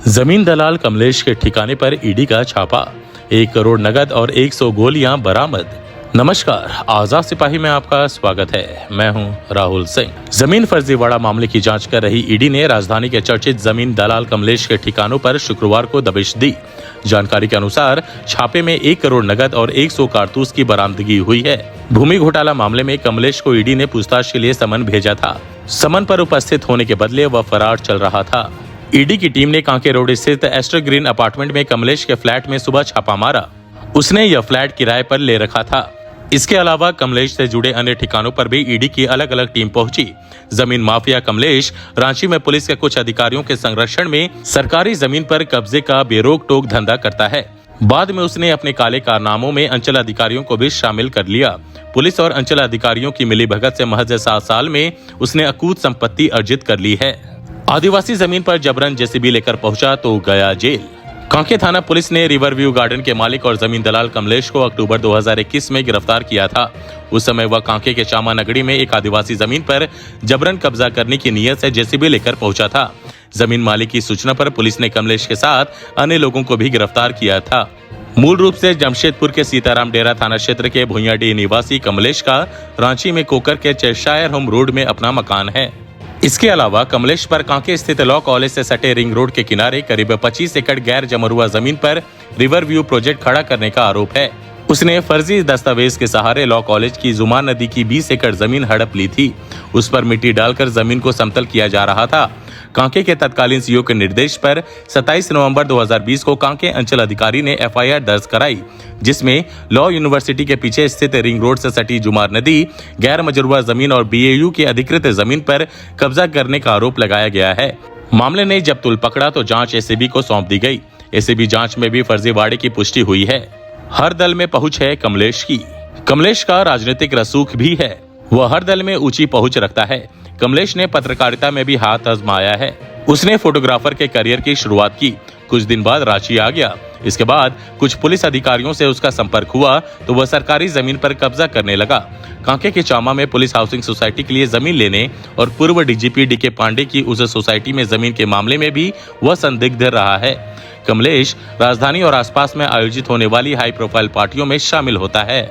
जमीन दलाल कमलेश के ठिकाने पर ईडी का छापा, 1 करोड़ नगद और 100 गोलियां बरामद। नमस्कार, आजाद सिपाही में आपका स्वागत है। मैं हूं राहुल सिंह। जमीन फर्जीवाड़ा मामले की जांच कर रही ईडी ने राजधानी के चर्चित जमीन दलाल कमलेश के ठिकानों पर शुक्रवार को दबिश दी। जानकारी के अनुसार छापे में 1 करोड़ नगद और 100 कारतूस की बरामदगी हुई है। भूमि घोटाला मामले में कमलेश को ईडी ने पूछताछ के लिए समन भेजा था। समन पर उपस्थित होने के बदले वह फरार चल रहा था। ईडी की टीम ने कांके रोड स्थित एस्टर ग्रीन अपार्टमेंट में कमलेश के फ्लैट में सुबह छापा मारा। उसने यह फ्लैट किराए पर ले रखा था। इसके अलावा कमलेश से जुड़े अन्य ठिकानों पर भी ईडी की अलग अलग टीम पहुंची। जमीन माफिया कमलेश रांची में पुलिस के कुछ अधिकारियों के संरक्षण में सरकारी जमीन पर कब्जे का बेरोक टोक धंधा करता है। बाद में उसने अपने काले कारनामों में अंचल अधिकारियों को भी शामिल कर लिया। पुलिस और अंचल अधिकारियों की मिलीभगत से महज 7 साल में उसने अकूत संपत्ति अर्जित कर ली है। आदिवासी जमीन पर जबरन जेसीबी लेकर पहुंचा तो गया जेल। कांके थाना पुलिस ने रिवर व्यू गार्डन के मालिक और जमीन दलाल कमलेश को अक्टूबर 2021 में गिरफ्तार किया था। उस समय वह कांके के चामा नगरी में एक आदिवासी जमीन पर जबरन कब्जा करने की नीयत से जेसीबी लेकर पहुंचा था। जमीन मालिक की सूचना पर पुलिस ने कमलेश के साथ अन्य लोगों को भी गिरफ्तार किया था। मूल रूप से जमशेदपुर के सीताराम डेरा थाना क्षेत्र के भुइयाडीह निवासी कमलेश का रांची में कोकर के चेशायर होम रोड में अपना मकान है। इसके अलावा कमलेश पर कांके स्थित लॉ कॉलेज से सटे रिंग रोड के किनारे करीब 25 एकड़ गैर जमरुआ जमीन पर रिवर व्यू प्रोजेक्ट खड़ा करने का आरोप है। उसने फर्जी दस्तावेज के सहारे लॉ कॉलेज की जुमान नदी की 20 एकड़ जमीन हड़प ली थी। उस पर मिट्टी डालकर जमीन को समतल किया जा रहा था। कांके के तत्कालीन सीओ के निर्देश पर 27 नवंबर 2020 को कांके अंचल अधिकारी ने एफआईआर दर्ज कराई, जिसमें लॉ यूनिवर्सिटी के पीछे स्थित रिंग रोड से सटी जुमार नदी, गैर मजरूआ जमीन और बीएयू की अधिकृत जमीन पर कब्जा करने का आरोप लगाया गया है। मामले ने जब तुल पकड़ा तो जांच एसीबी को सौंप दी गई। एसीबी जांच में भी फर्जीवाड़े की पुष्टि हुई है। हर दल में पहुंच है कमलेश की। कमलेश का राजनीतिक रसूख भी है। वह हर दल में ऊंची पहुंच रखता है। कमलेश ने पत्रकारिता में भी हाथ आजमाया है। उसने फोटोग्राफर के करियर की शुरुआत की। कुछ दिन बाद रांची आ गया। इसके बाद कुछ पुलिस अधिकारियों से उसका संपर्क हुआ तो वह सरकारी जमीन पर कब्जा करने लगा। कांके के चामा में पुलिस हाउसिंग सोसाइटी के लिए जमीन लेने और पूर्व डीजीपी डीके पांडे की उस सोसाइटी में जमीन के मामले में भी वह संदिग्ध रहा है। कमलेश राजधानी और आसपास में आयोजित होने वाली हाई प्रोफाइल पार्टियों में शामिल होता है।